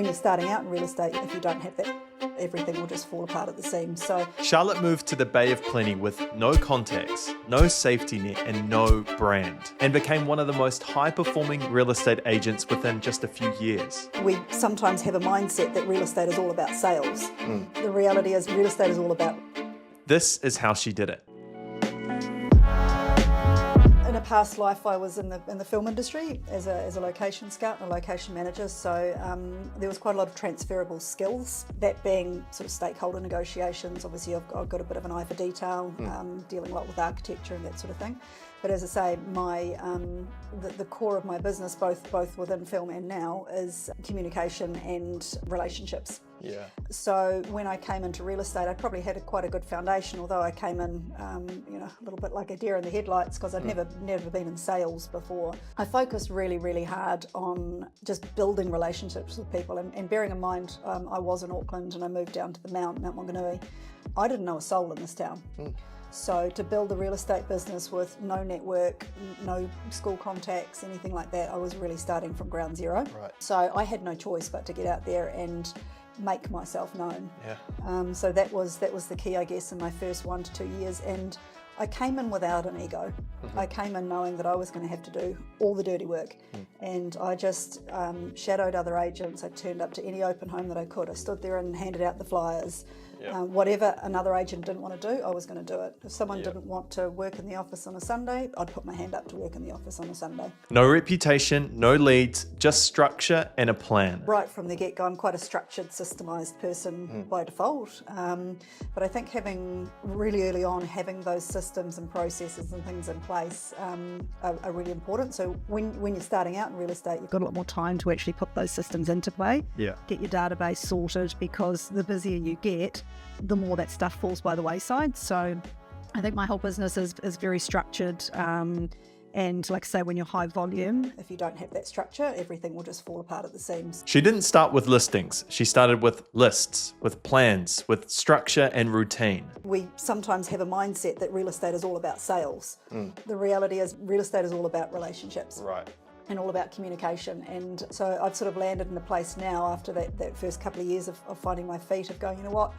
when you're starting out in real estate, if you don't have that, everything will just fall apart at the seams. So Charlotte moved to the Bay of Plenty with no contacts, no safety net, and no brand, and became one of the most high-performing real estate agents within just a few years. we sometimes have a mindset that real estate is all about sales. The reality is real estate is all about. This is how she did it. In a past life, I was in the film industry as a location scout and a location manager, so there was quite a lot of transferable skills. That being sort of stakeholder negotiations. Obviously, I've got a bit of an eye for detail, dealing a lot with architecture and that sort of thing. But as I say, the core of my business, both within film and now, is communication and relationships. Yeah. So when I came into real estate, I probably had quite a good foundation, although I came in, a little bit like a deer in the headlights because I'd never been in sales before. I focused really, really hard on just building relationships with people, and bearing in mind I was in Auckland and I moved down to the Mount Maunganui. I didn't know a soul in this town. So to build a real estate business with no network, no school contacts, anything like that, I was really starting from ground zero. Right. So I had no choice but to get out there and make myself known. Yeah. So that was the key, I guess, in my first 1 to 2 years. And I came in without an ego. I came in knowing that I was going to have to do all the dirty work. And I just shadowed other agents. I turned up to any open home that I could. I stood there and handed out the flyers. Whatever another agent didn't want to do, I was going to do it. If someone didn't want to work in the office on a Sunday, I'd put my hand up to work in the office on a Sunday. No reputation, no leads, just structure and a plan. Right from the get-go, I'm quite a structured, systemised person by default. But I think having really early on, having those systems and processes and things in place are really important. So when you're starting out in real estate, you've got a lot more time to actually put those systems into play. Yeah. Get your database sorted, because the busier you get, the more that stuff falls by the wayside. So I think my whole business is very structured. And like I say, when you're high volume, if you don't have that structure, everything will just fall apart at the seams. She didn't start with listings. She started with lists, with plans, with structure and routine. We sometimes have a mindset that real estate is all about sales. The reality is real estate is all about relationships. Right. And all about communication. And so I've sort of landed in a place now after that first couple of years of finding my feet, of going, you know what,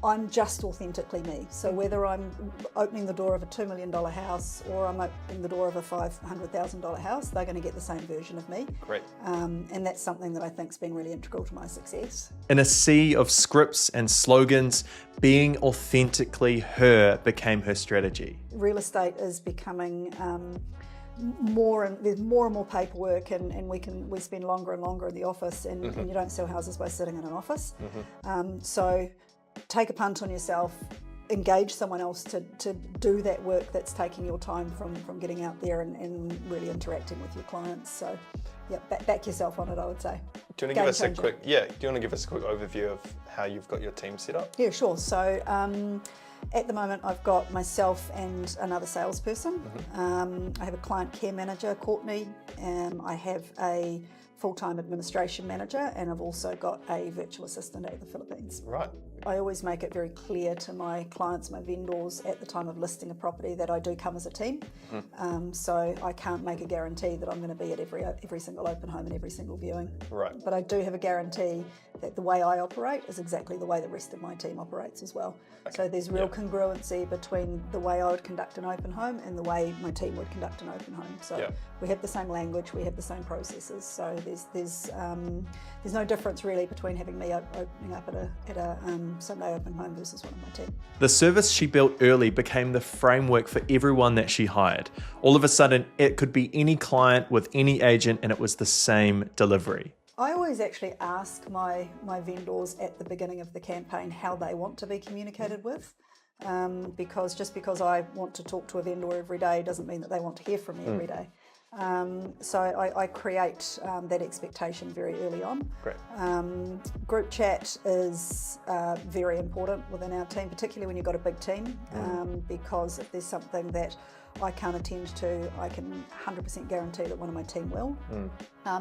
I'm just authentically me. So whether I'm opening the door of a $2 million house or I'm opening the door of a $500,000 house, they're going to get the same version of me. Great. And that's something that I think has been really integral to my success. In a sea of scripts and slogans, being authentically her became her strategy. Real estate is becoming there's more and more paperwork, and we spend longer and longer in the office, and you don't sell houses by sitting in an office. So take a punt on yourself, engage someone else to do that work that's taking your time from getting out there and really interacting with your clients. So yeah, back yourself on it, I would say. Do you want to give us a quick overview of how you've got your team set up? Yeah, sure. So at the moment, I've got myself and another salesperson. I have a client care manager, Courtney. I have a full-time administration manager, and I've also got a virtual assistant at the Philippines. Right. I always make it very clear to my clients, my vendors, at the time of listing a property that I do come as a team. So I can't make a guarantee that I'm going to be at every single open home and every single viewing. Right. But I do have a guarantee that the way I operate is exactly the way the rest of my team operates as well. Okay. So there's real congruency between the way I would conduct an open home and the way my team would conduct an open home. So we have the same language, we have the same processes. So there's no difference really between having me opening up at a Sunday open home versus one of my team. The service she built early became the framework for everyone that she hired. All of a sudden, it could be any client with any agent, and it was the same delivery. I always actually ask my vendors at the beginning of the campaign how they want to be communicated with, because just because I want to talk to a vendor every day doesn't mean that they want to hear from me every day. So I create that expectation very early on. Great. Group chat is very important within our team, particularly when you've got a big team, because if there's something that I can't attend to, I can 100% guarantee that one of my team will.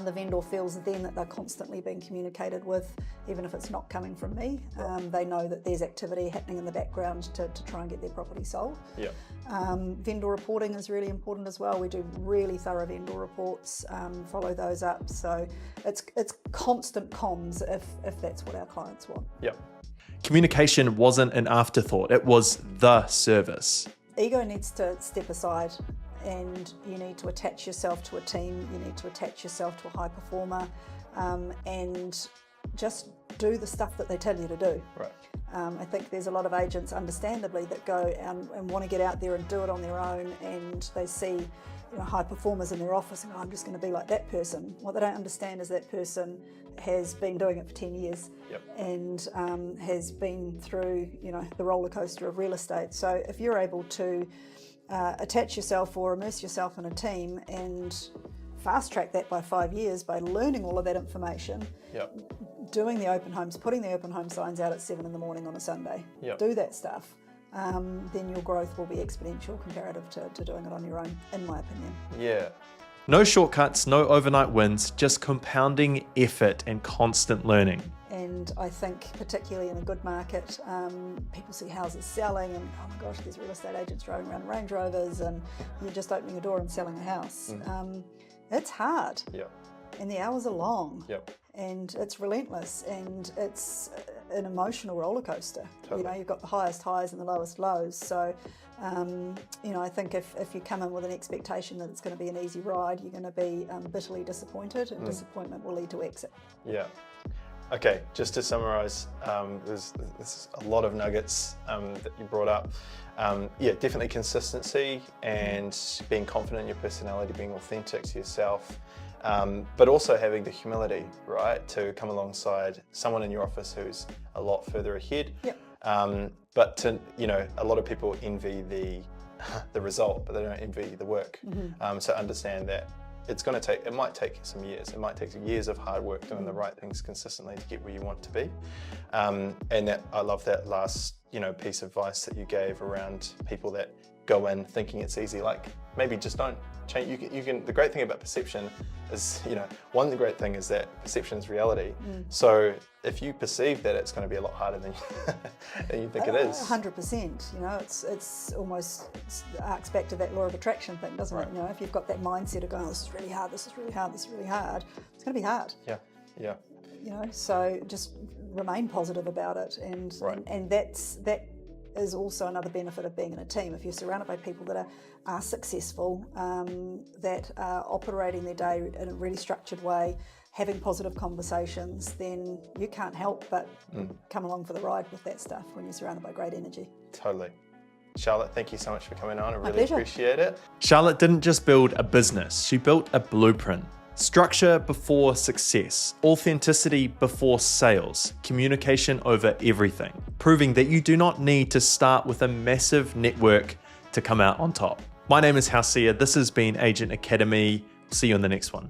The vendor feels then that they're constantly being communicated with, even if it's not coming from me. They know that there's activity happening in the background to try and get their property sold. Yeah. Vendor reporting is really important as well. We do really thorough vendor reports, follow those up. So it's constant comms if that's what our clients want. Yeah. Communication wasn't an afterthought, it was the service. Ego needs to step aside, and you need to attach yourself to a team, you need to attach yourself to a high performer, and just do the stuff that they tell you to do. Right. I think there's a lot of agents, understandably, that go and want to get out there and do it on their own, and they see high performers in their office and go, I'm just going to be like that person. What they don't understand is that person has been doing it for 10 years and has been through the roller coaster of real estate. So if you're able to attach yourself or immerse yourself in a team and fast track that by 5 years by learning all of that information, doing the open homes, putting the open home signs out at 7 in the morning on a Sunday, do that stuff, then your growth will be exponential comparative to doing it on your own, in my opinion. Yeah. No shortcuts, no overnight wins, just compounding effort and constant learning. And I think particularly in a good market, people see houses selling and, oh my gosh, there's real estate agents driving around in Range Rovers and you're just opening a door and selling a house. It's hard. And the hours are long. And it's relentless, and it's an emotional roller coaster. Totally. You've got the highest highs and the lowest lows. So, I think if you come in with an expectation that it's going to be an easy ride, you're going to be bitterly disappointed, and disappointment will lead to exit. Yeah. Okay, just to summarise, there's a lot of nuggets that you brought up. Definitely consistency and being confident in your personality, being authentic to yourself. But also having the humility, right, to come alongside someone in your office who's a lot further ahead. But to, a lot of people envy the result, but they don't envy the work. So understand that it might take some years. It might take years of hard work doing the right things consistently to get where you want to be. And that I love that last, piece of advice that you gave around people that go in thinking it's easy. Like, maybe just don't change. You can. The great thing about perception is, the great thing is that perception is reality. So if you perceive that it's going to be a lot harder than you think it is. 100%. It's almost arcs back to that law of attraction thing, doesn't it? If you've got that mindset of going, oh, this is really hard, this is really hard, this is really hard, it's going to be hard. Yeah. So just remain positive about it, and that is also another benefit of being in a team. If you're surrounded by people that are successful, that are operating their day in a really structured way, having positive conversations, then you can't help but come along for the ride with that stuff when you're surrounded by great energy. Totally. Charlotte, thank you so much for coming on. I really pleasure. Appreciate it. Charlotte didn't just build a business, she built a blueprint. Structure before success, authenticity before sales, communication over everything, proving that you do not need to start with a massive network to come out on top. My name is Hausia. This has been Agent Academy. See you in the next one.